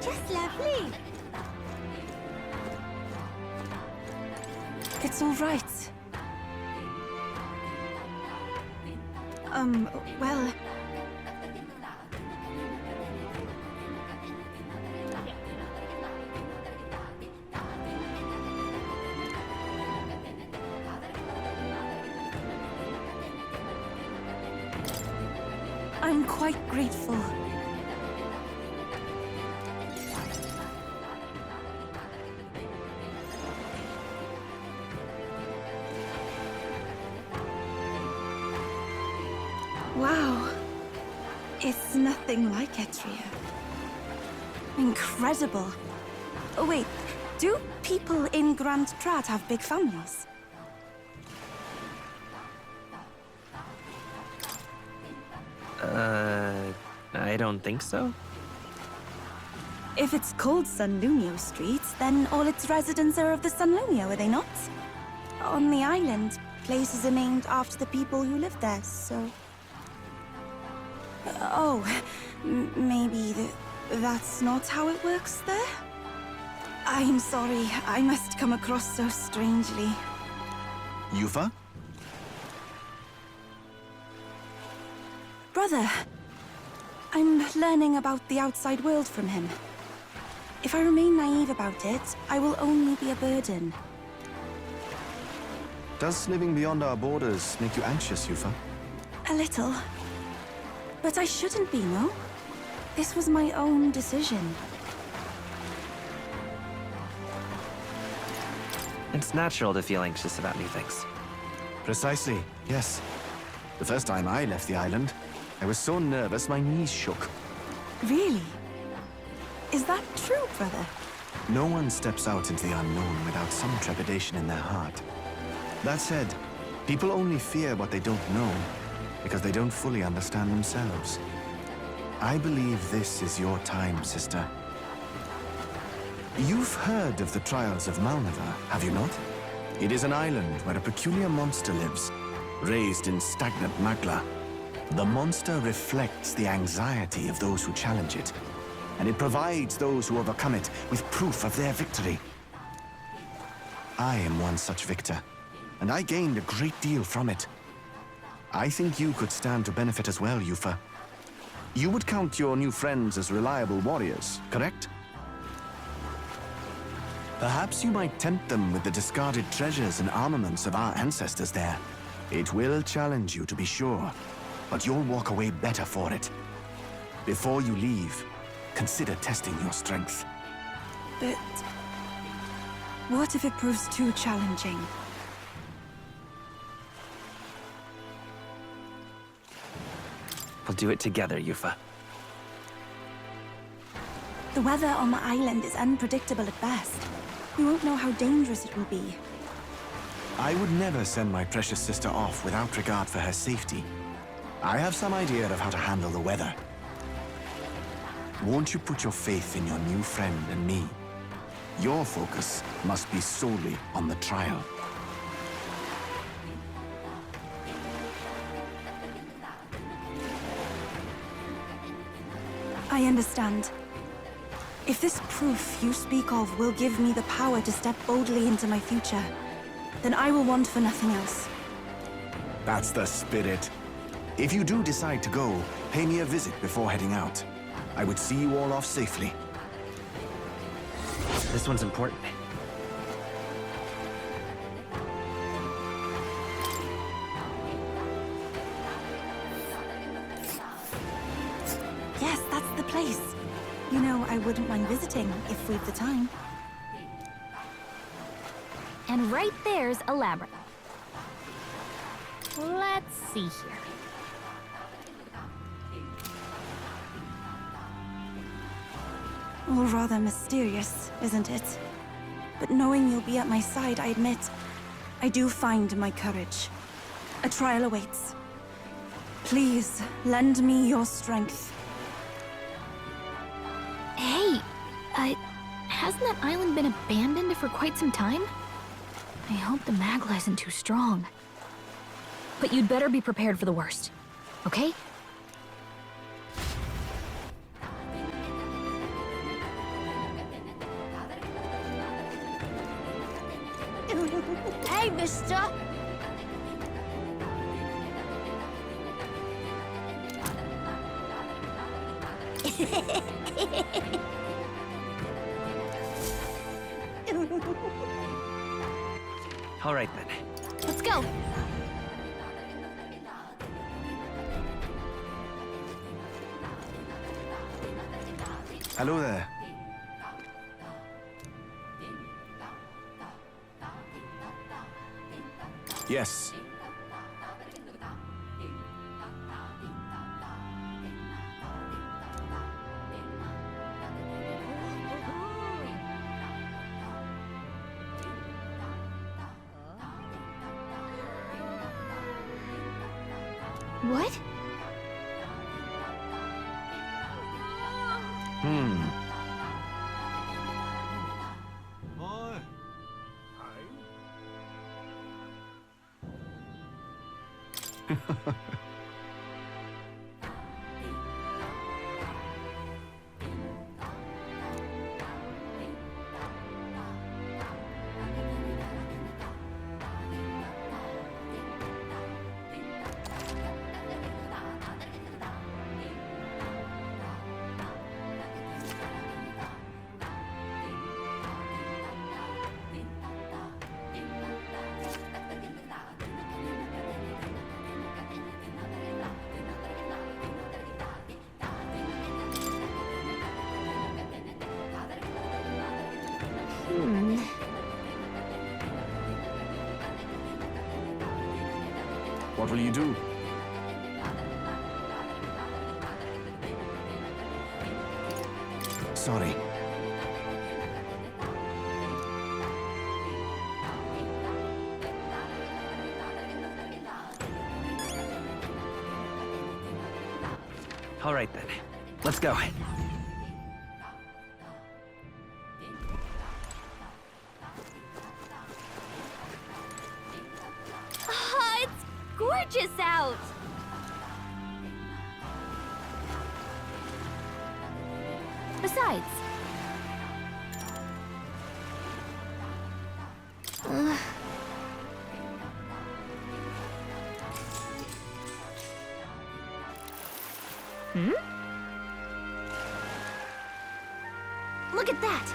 Just lovely. It's all right. Well... I'm quite grateful. Wow. It's nothing like Etria. Incredible. Oh wait, do people in Grand Trat have big families? I don't think so. If it's called Sunlumio Street, then all its residents are of the Sunlumio, are they not? On the island, places are named after the people who live there, so... Oh, maybe that's not how it works there? I'm sorry, I must come across so strangely. Yufa? Brother, I'm learning about the outside world from him. If I remain naive about it, I will only be a burden. Does living beyond our borders make you anxious, Yufa? A little. But I shouldn't be, no? This was my own decision. It's natural to feel anxious about new things. Precisely, yes. The first time I left the island, I was so nervous my knees shook. Really? Is that true, brother? No one steps out into the unknown without some trepidation in their heart. That said, people only fear what they don't know because they don't fully understand themselves. I believe this is your time, sister. You've heard of the trials of Malnever, have you not? It is an island where a peculiar monster lives, raised in stagnant magla. The monster reflects the anxiety of those who challenge it, and it provides those who overcome it with proof of their victory. I am one such victor, and I gained a great deal from it. I think you could stand to benefit as well, Yufa. You would count your new friends as reliable warriors, correct? Perhaps you might tempt them with the discarded treasures and armaments of our ancestors there. It will challenge you, to be sure, but you'll walk away better for it. Before you leave, consider testing your strength. But... what if it proves too challenging? We'll do it together, Yufa. The weather on the island is unpredictable at best. We won't know how dangerous it will be. I would never send my precious sister off without regard for her safety. I have some idea of how to handle the weather. Won't you put your faith in your new friend and me? Your focus must be solely on the trial. I understand. If this proof you speak of will give me the power to step boldly into my future, then I will want for nothing else. That's the spirit. If you do decide to go, pay me a visit before heading out. I would see you all off safely. This one's important. Yes, that's the place. You know, I wouldn't mind visiting if we've the time. And right there's a labyrinth. Let's see here. All rather mysterious, isn't it? But knowing you'll be at my side, I admit, I do find my courage. A trial awaits. Please, lend me your strength. Hey, hasn't that island been abandoned for quite some time? I hope the Magla isn't too strong. But you'd better be prepared for the worst, okay? mister. All right then. Let's go. Hello there. Yes. What? What will you do? Sorry. All right then. Let's go. It's gorgeous out. Besides, look at that.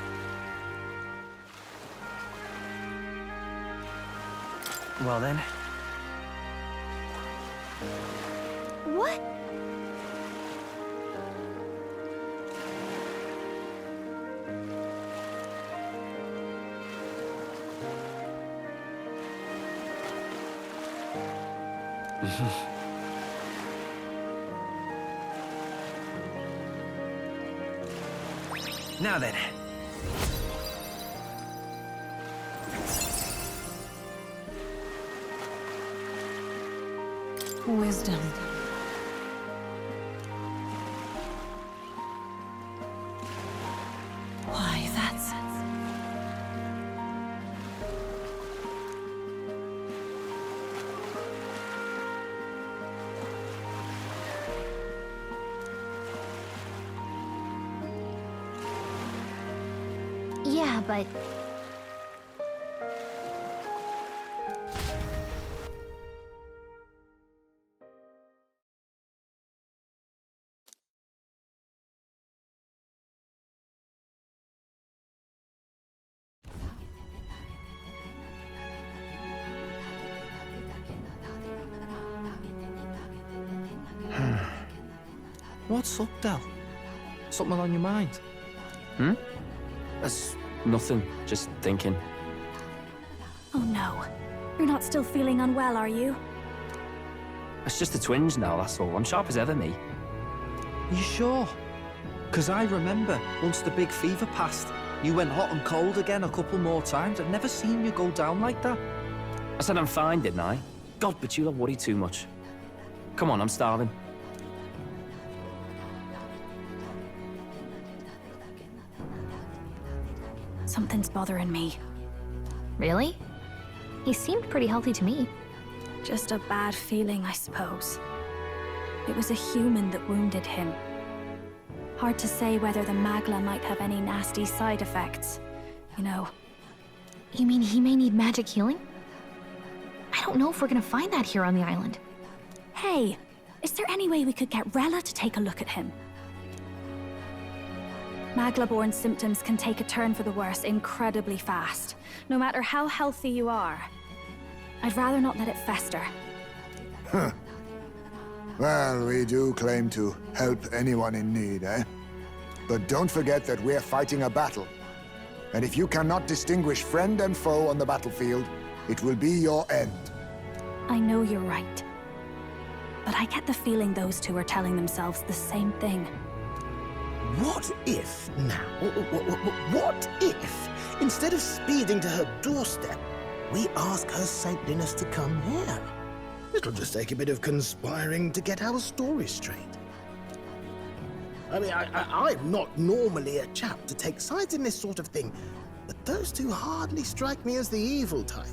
Well then. What? Now then. Wisdom. Why, that's... Yeah, but... What's up, Del? Something on your mind? That's nothing, just thinking. Oh no. You're not still feeling unwell, are you? It's just the twinge now, that's all. I'm sharp as ever, me. You sure? Because I remember, once the big fever passed, you went hot and cold again a couple more times. I've never seen you go down like that. I said I'm fine, didn't I? God, but you worry too much. Come on, I'm starving. Something's bothering me. Really? He seemed pretty healthy to me. Just a bad feeling, I suppose. It was a human that wounded him. Hard to say whether the Magla might have any nasty side effects. You know. You mean he may need magic healing? don't know if we're gonna find that here on the island. Hey, is there any way we could get Rella to take a look at him? Magla-born symptoms can take a turn for the worse incredibly fast, no matter how healthy you are. I'd rather not let it fester. Well, we do claim to help anyone in need, eh? But don't forget that we're fighting a battle. And if you cannot distinguish friend and foe on the battlefield, it will be your end. I know you're right. But I get the feeling those two are telling themselves the same thing. What if now? What if, instead of speeding to her doorstep, we ask her saintliness to come here? It'll just take a bit of conspiring to get our story straight. I mean, I'm not normally a chap to take sides in this sort of thing, but those two hardly strike me as the evil type.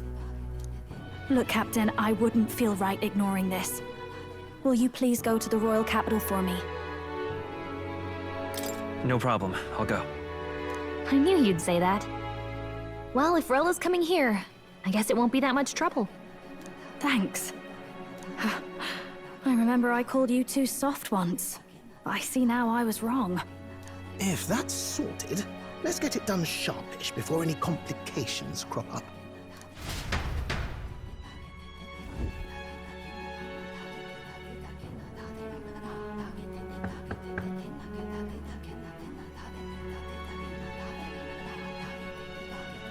Look, Captain, I wouldn't feel right ignoring this. Will you please go to the royal capital for me? No problem. I'll go. I knew you'd say that. Well, if Rella's coming here, I guess it won't be that much trouble. Thanks. I remember I called you too soft once. I see now I was wrong. If that's sorted, let's get it done sharpish before any complications crop up.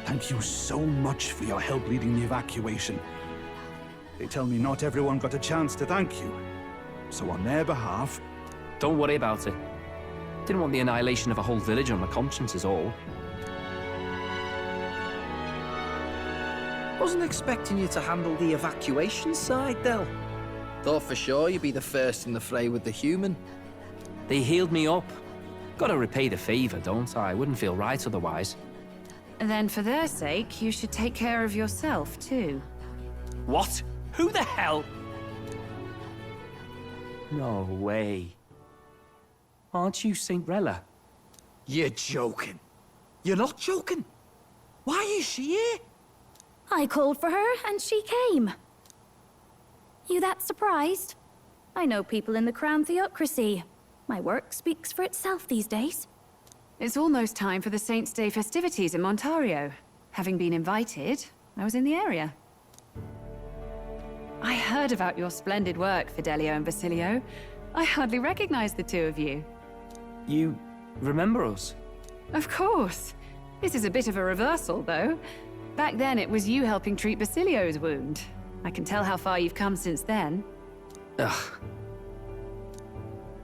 Thank you so much for your help leading the evacuation. They tell me not everyone got a chance to thank you. So on their behalf... Don't worry about it. Didn't want the annihilation of a whole village on my conscience is all. Wasn't expecting you to handle the evacuation side, Del. Thought for sure you'd be the first in the fray with the human. They healed me up. Gotta repay the favor, don't I? Wouldn't feel right otherwise. Then for their sake, you should take care of yourself, too. What? Who the hell? No way. Aren't you Saint Rella? You're joking. You're not joking. Why is she here? I called for her, and she came. You that surprised? I know people in the Crown Theocracy. My work speaks for itself these days. It's almost time for the Saints' Day festivities in Montario. Having been invited, I was in the area. I heard about your splendid work, Fidelio and Basilio. I hardly recognize the two of you. You remember us? Of course. This is a bit of a reversal, though. Back then, it was you helping treat Basilio's wound. I can tell how far you've come since then. Ugh.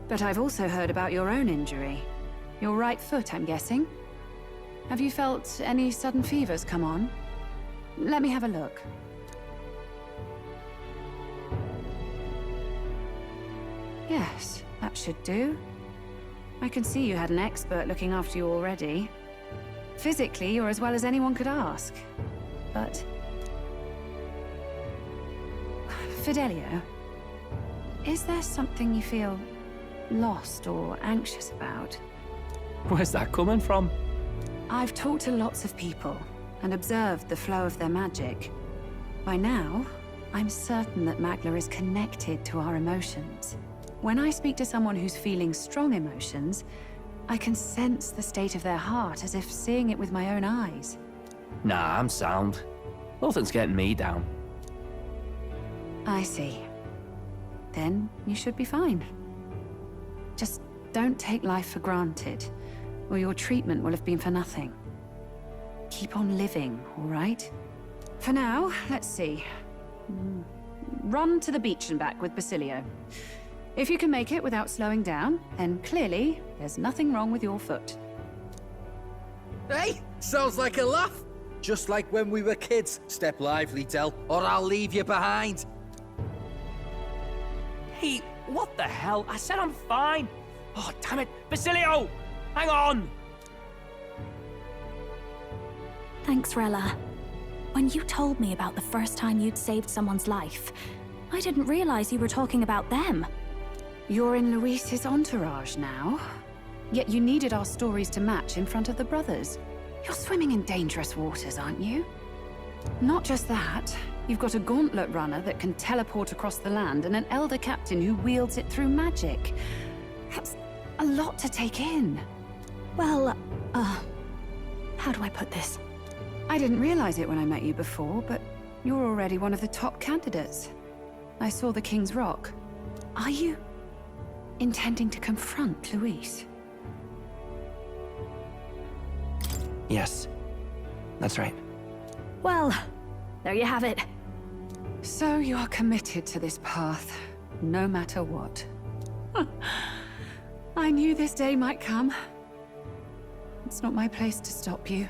But I've also heard about your own injury. Your right foot, I'm guessing. Have you felt any sudden fevers come on? Let me have a look. Yes, that should do. I can see you had an expert looking after you already. Physically, you're as well as anyone could ask. But... Fidelio, is there something you feel lost or anxious about? Where's that coming from? I've talked to lots of people and observed the flow of their magic. By now, I'm certain that Magla is connected to our emotions. When I speak to someone who's feeling strong emotions, I can sense the state of their heart as if seeing it with my own eyes. Nah, I'm sound. Nothing's getting me down. I see. Then you should be fine. Just don't take life for granted, or your treatment will have been for nothing. Keep on living, all right? For now, let's see. Run to the beach and back with Basilio. If you can make it without slowing down, then clearly there's nothing wrong with your foot. Hey, sounds like a laugh. Just like when we were kids. Step lively, Del, or I'll leave you behind. Hey, what the hell? I said I'm fine. Oh, damn it. Basilio! Hang on! Thanks, Rella. When you told me about the first time you'd saved someone's life, I didn't realize you were talking about them. You're in Luis's entourage now. Yet you needed our stories to match in front of the brothers. You're swimming in dangerous waters, aren't you? Not just that, You've got a gauntlet runner that can teleport across the land and an elder captain who wields it through magic. That's a lot to take in. Well, how do I put this? I didn't realize it when I met you before, but you're already one of the top candidates. I saw the King's Rock. Are you intending to confront Luis? Yes, that's right. Well, there you have it. So you're committed to this path, no matter what. I knew this day might come. It's not my place to stop you.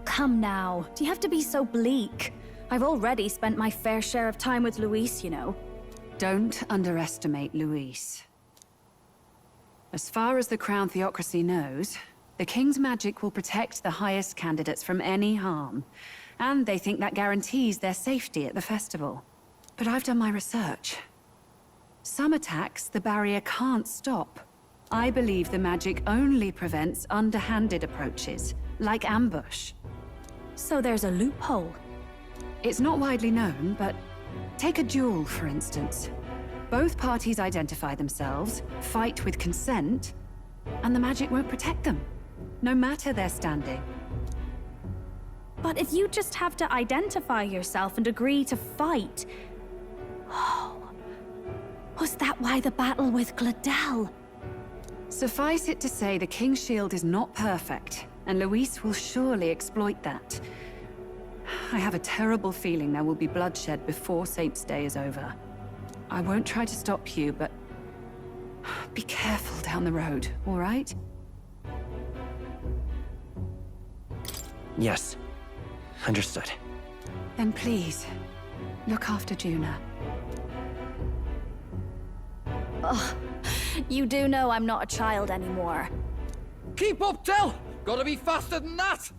Come now, do you have to be so bleak? I've already spent my fair share of time with Luis, you know. Don't underestimate Luis. As far as the Crown Theocracy knows, the King's magic will protect the highest candidates from any harm. And they think that guarantees their safety at the festival. But I've done my research. Some attacks the barrier can't stop. I believe the magic only prevents underhanded approaches, like ambush. So there's a loophole. It's not widely known, but take a duel, for instance. Both parties identify themselves, fight with consent, and the magic won't protect them, no matter their standing. But if you just have to identify yourself and agree to fight... Oh... Was that why the battle with Gladel? Suffice it to say, the King's Shield is not perfect, and Luis will surely exploit that. I have a terrible feeling there will be bloodshed before Saint's Day is over. I won't try to stop you, but... be careful down the road, all right? Yes. Understood. Then please, look after Juna. Ugh. You do know I'm not a child anymore. Keep up, Tell! Gotta be faster than that!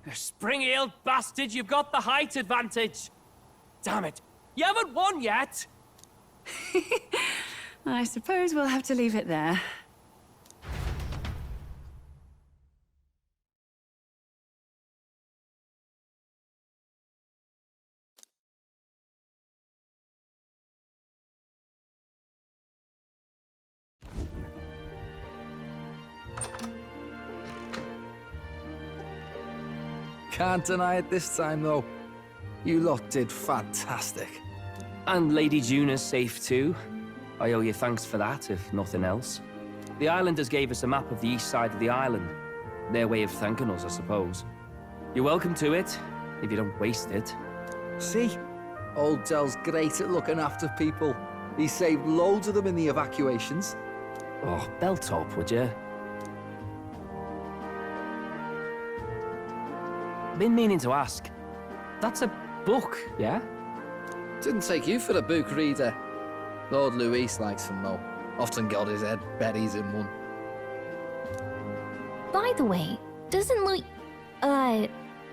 You spring-heeled bastard, you've got the height advantage! Damn it, you haven't won yet! I suppose we'll have to leave it there. Can't deny it this time, though. You lot did fantastic. And Lady Juna's safe too. I owe you thanks for that, if nothing else. The islanders gave us a map of the east side of the island. Their way of thanking us, I suppose. You're welcome to it, if you don't waste it. See? Old Dell's great at looking after people. He saved loads of them in the evacuations. Oh, belt up, would you? Been meaning to ask. That's a book, yeah? Didn't take you for a book reader. Lord Luis likes them, though. Often got his head buried in one. By the way, doesn't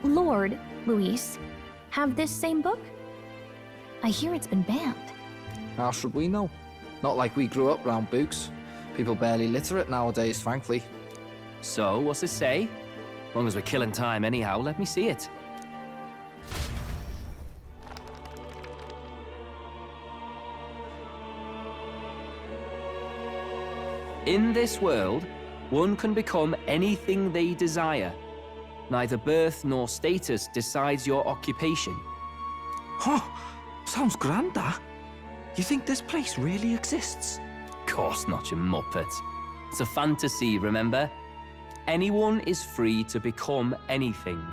Lord Luis have this same book? I hear it's been banned. How should we know? Not like we grew up round books. People barely literate nowadays, frankly. So, what's it say? As long as we're killing time anyhow, let me see it. In this world, one can become anything they desire. Neither birth nor status decides your occupation. Huh? Sounds grand, that. You think this place really exists? Of course not, you muppet. It's a fantasy, remember? Anyone is free to become anything.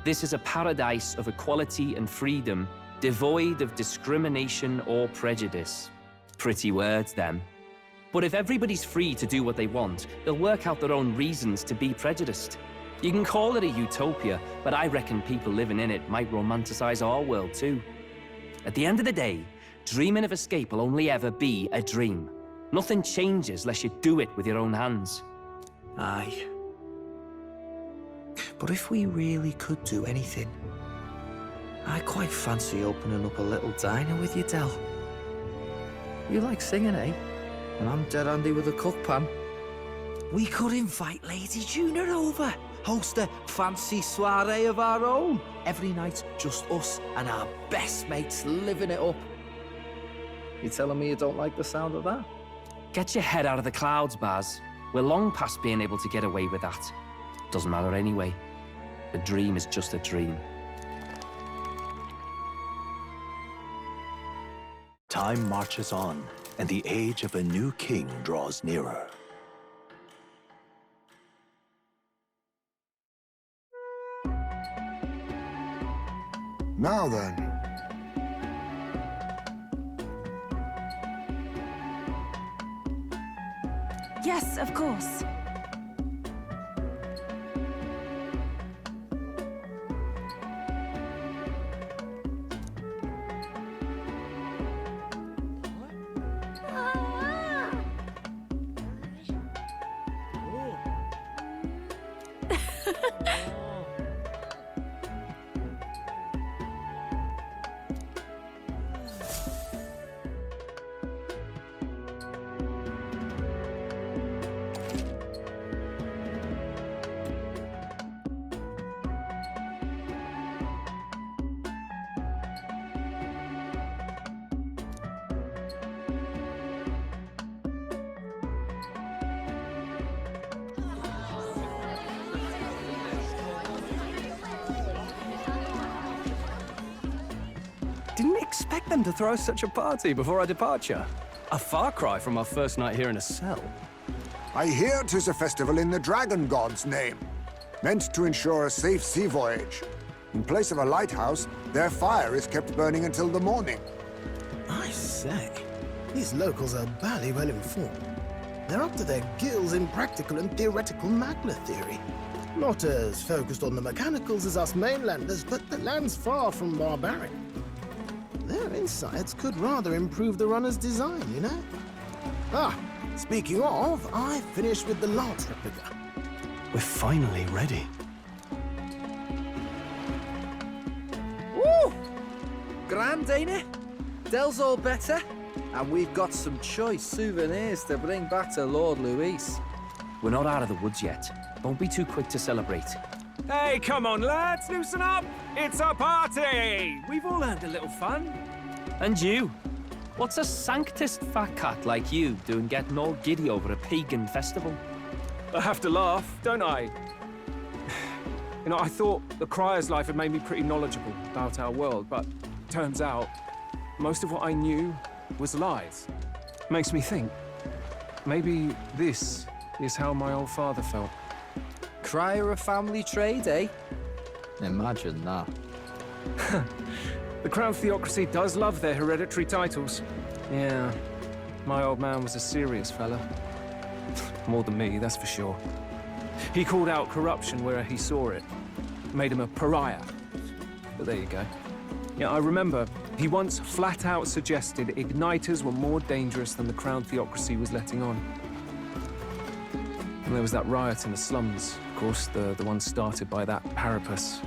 This is a paradise of equality and freedom, devoid of discrimination or prejudice. Pretty words, them. But if everybody's free to do what they want, they'll work out their own reasons to be prejudiced. You can call it a utopia, but I reckon people living in it might romanticize our world too. At the end of the day, dreaming of escape will only ever be a dream. Nothing changes unless you do it with your own hands. Aye. But if we really could do anything, I quite fancy opening up a little diner with you, Del. You like singing, eh? And I'm dead handy with a cook pan. We could invite Lady Juna over. host a fancy soiree of our own. Every night, just us and our best mates living it up. You telling me you don't like the sound of that? Get your head out of the clouds, Baz. We're long past being able to get away with that. Doesn't matter anyway. A dream is just a dream. Time marches on, and the age of a new king draws nearer. Now then. Yes, of course. Didn't expect them to throw such a party before our departure. A far cry from our first night here in a cell. I hear 'tis a festival in the Dragon God's name, meant to ensure a safe sea voyage. In place of a lighthouse, their fire is kept burning until the morning. I say, these locals are bally well informed. They're up to their gills in practical and theoretical Magla theory. Not as focused on the mechanicals as us mainlanders, but the land's far from barbaric. Their insights could rather improve the runner's design, you know? Ah, speaking of, I finished with the lance replica. We're finally ready. Woo! Grand, ain't it? Dell's all better. And we've got some choice souvenirs to bring back to Lord Luis. We're not out of the woods yet. Don't be too quick to celebrate. Hey, come on, lads, loosen up! It's a party! We've all earned a little fun. And you? What's a sanctist fat cat like you doing getting all giddy over a pagan festival? I have to laugh, don't I? You know, I thought the Crier's life had made me pretty knowledgeable about our world, but turns out most of what I knew was lies. Makes me think, maybe this is how my old father felt. Crier a family trade, eh? Imagine that. The Crown Theocracy does love their hereditary titles. Yeah, my old man was a serious fella. More than me, that's for sure. He called out corruption where he saw it. Made him a pariah. But there you go. Yeah, I remember he once flat out suggested igniters were more dangerous than the Crown Theocracy was letting on. And there was that riot in the slums, of course, the one started by that Parapus.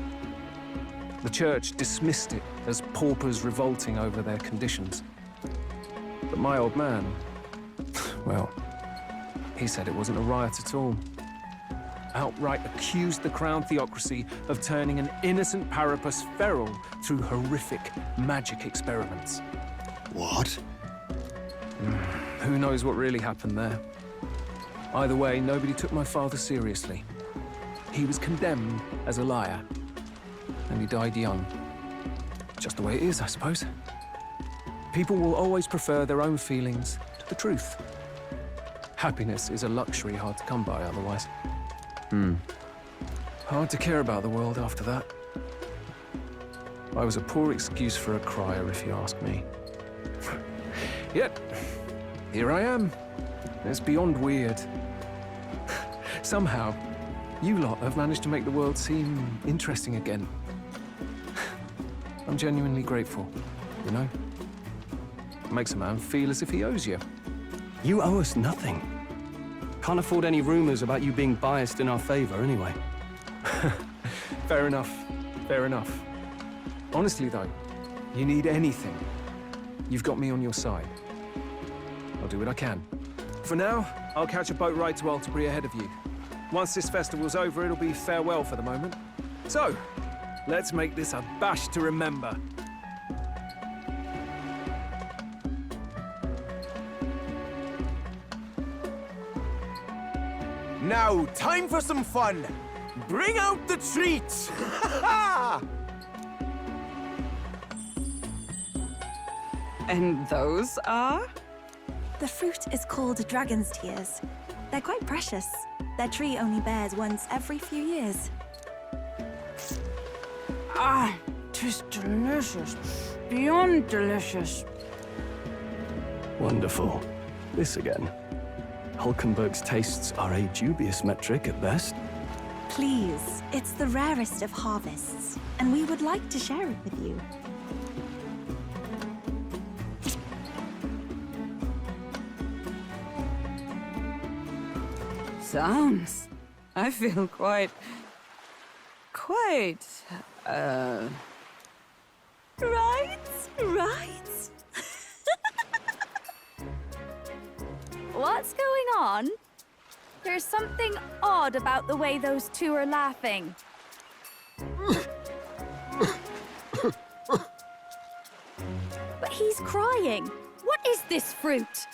The church dismissed it as paupers revolting over their conditions. But my old man, well, he said it wasn't a riot at all. Outright accused the Crown Theocracy of turning an innocent Parapus feral through horrific magic experiments. What? Who knows what really happened there? Either way, nobody took my father seriously. He was condemned as a liar. And he died young. Just the way it is, I suppose. People will always prefer their own feelings to the truth. Happiness is a luxury hard to come by otherwise. Hard to care about the world after that. I was a poor excuse for a crier, if you ask me. Yet, here I am. It's beyond weird. Somehow, you lot have managed to make the world seem interesting again. I'm genuinely grateful, you know? It makes a man feel as if he owes you. You owe us nothing. Can't afford any rumors about you being biased in our favor anyway. Fair enough. Fair enough. Honestly, though, you need anything, you've got me on your side. I'll do what I can. For now, I'll catch a boat ride to Altabri ahead of you. Once this festival's over, it'll be farewell for the moment. So, let's make this a bash to remember. Now, time for some fun. Bring out the treats! And those are? The fruit is called dragon's tears. They're quite precious. Their tree only bears once every few years. Ah, 'tis delicious. Beyond delicious. Wonderful. This again. Hulkenberg's tastes are a dubious metric at best. Please, it's the rarest of harvests, and we would like to share it with you. Sounds. I feel quite... Right? What's going on? There's something odd about the way those two are laughing. But he's crying. What is this fruit?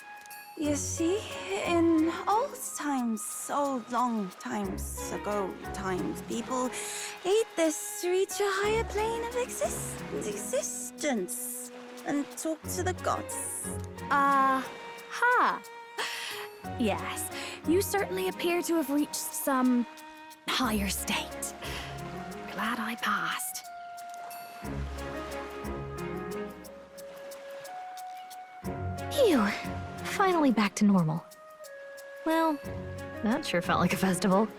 You see, in old times, so long times ago people ate this to reach a higher plane of existence and talk to the gods. Ha! Yes, you certainly appear to have reached some higher state. Glad I passed. Phew. Finally back to normal. Well, that sure felt like a festival.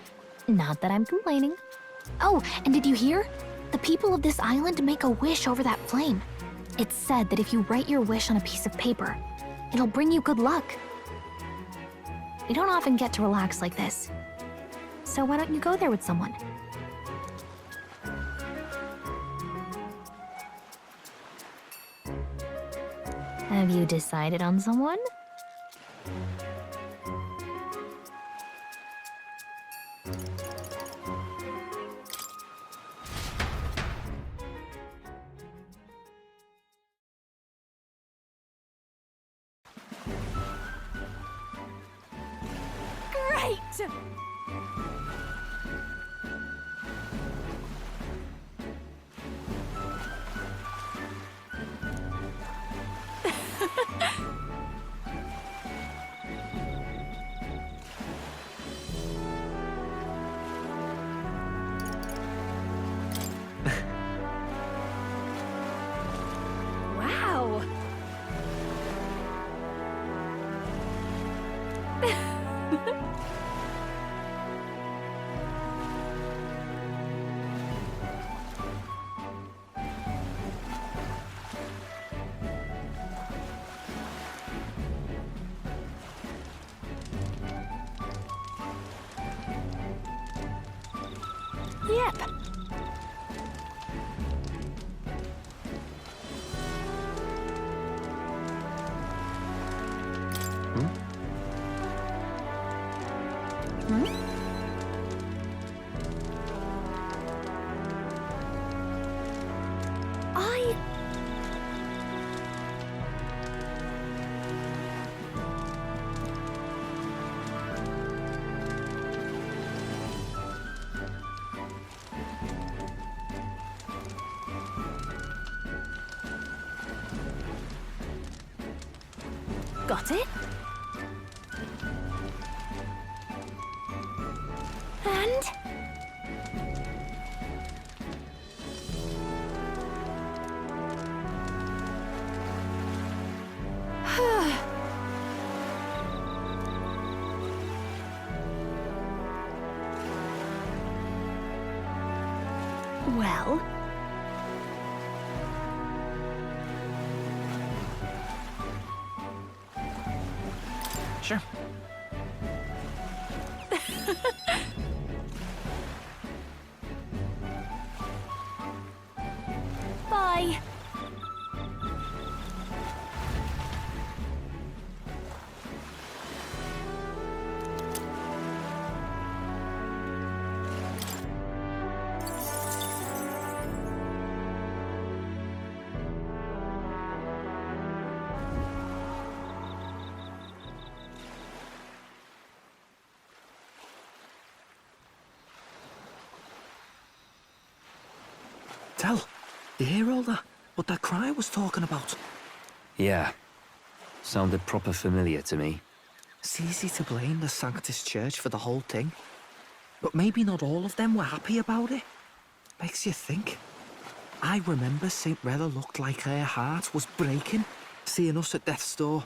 Not that I'm complaining. Oh, and did you hear? The people of this island make a wish over that flame. It's said that if you write your wish on a piece of paper, it'll bring you good luck. You don't often get to relax like this. So why don't you go there with someone? Have you decided on someone? Great! Wow! Yep. Got it? And... well... Sure. Bye. Del, you hear all that? What that cry was talking about? Yeah. Sounded proper familiar to me. It's easy to blame the Sanctus Church for the whole thing. But maybe not all of them were happy about it. Makes you think. I remember St. Rella looked like her heart was breaking, seeing us at death's door.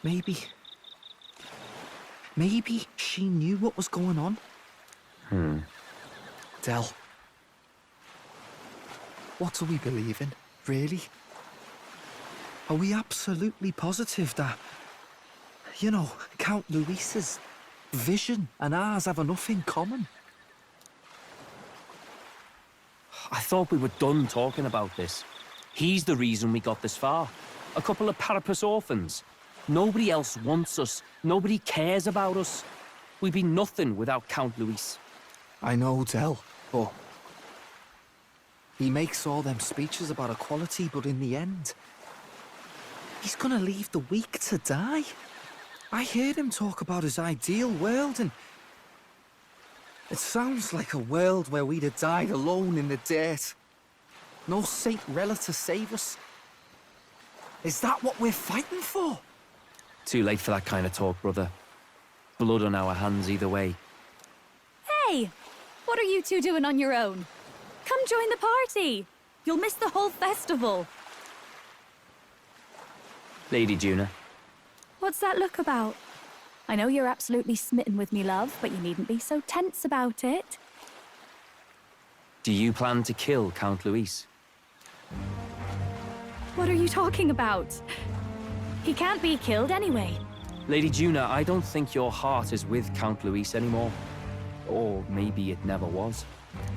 Maybe she knew what was going on. Del, what do we believe in, really? Are we absolutely positive that, you know, Count Luis's vision and ours have enough in common? I thought we were done talking about this. He's the reason we got this far. A couple of Parapus orphans. Nobody else wants us. Nobody cares about us. We'd be nothing without Count Luis. I know, Del, but he makes all them speeches about equality, but in the end, he's gonna leave the weak to die. I heard him talk about his ideal world, and it sounds like a world where we'd have died alone in the dirt. No Saint Rella to save us. Is that what we're fighting for? Too late for that kind of talk, brother. Blood on our hands either way. Hey! What are you two doing on your own? Come join the party! You'll miss the whole festival. Lady Juna. What's that look about? I know you're absolutely smitten with me, love, but you needn't be so tense about it. Do you plan to kill Count Luis? What are you talking about? He can't be killed anyway. Lady Juna, I don't think your heart is with Count Luis anymore. Or maybe it never was.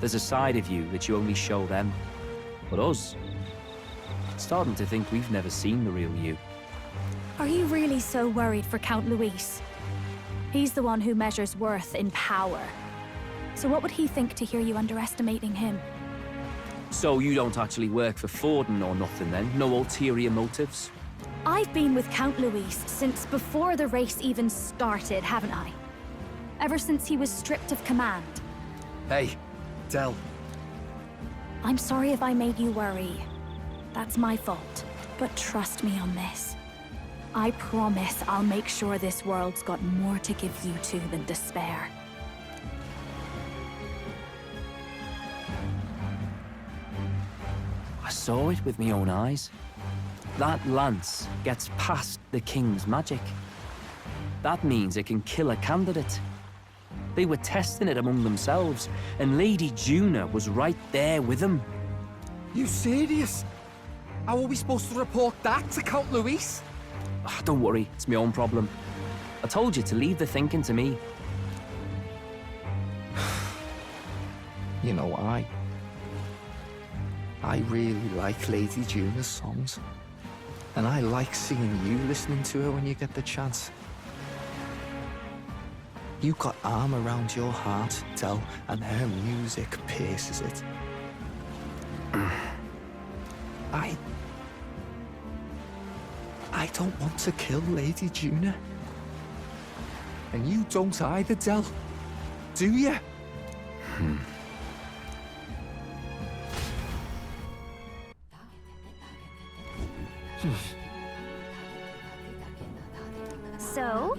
There's a side of you that you only show them. But us, starting to think we've never seen the real you. Are you really so worried for Count Luis? He's the one who measures worth in power. So what would he think to hear you underestimating him? So you don't actually work for Forden or nothing then? No ulterior motives? I've been with Count Luis since before the race even started, haven't I? Ever since he was stripped of command. Hey, Del. I'm sorry if I made you worry. That's my fault. But trust me on this. I promise I'll make sure this world's got more to give you two than despair. I saw it with my own eyes. That lance gets past the king's magic. That means it can kill a candidate. They were testing it among themselves, and Lady Juna was right there with them. You serious? How are we supposed to report that to Count Luis? Don't worry, it's my own problem. I told you to leave the thinking to me. You know, I really like Lady Juna's songs. And I like seeing you listening to her when you get the chance. You got arm around your heart, Del, and her music pierces it. I don't want to kill Lady Juna. And you don't either, Del. Do you? So,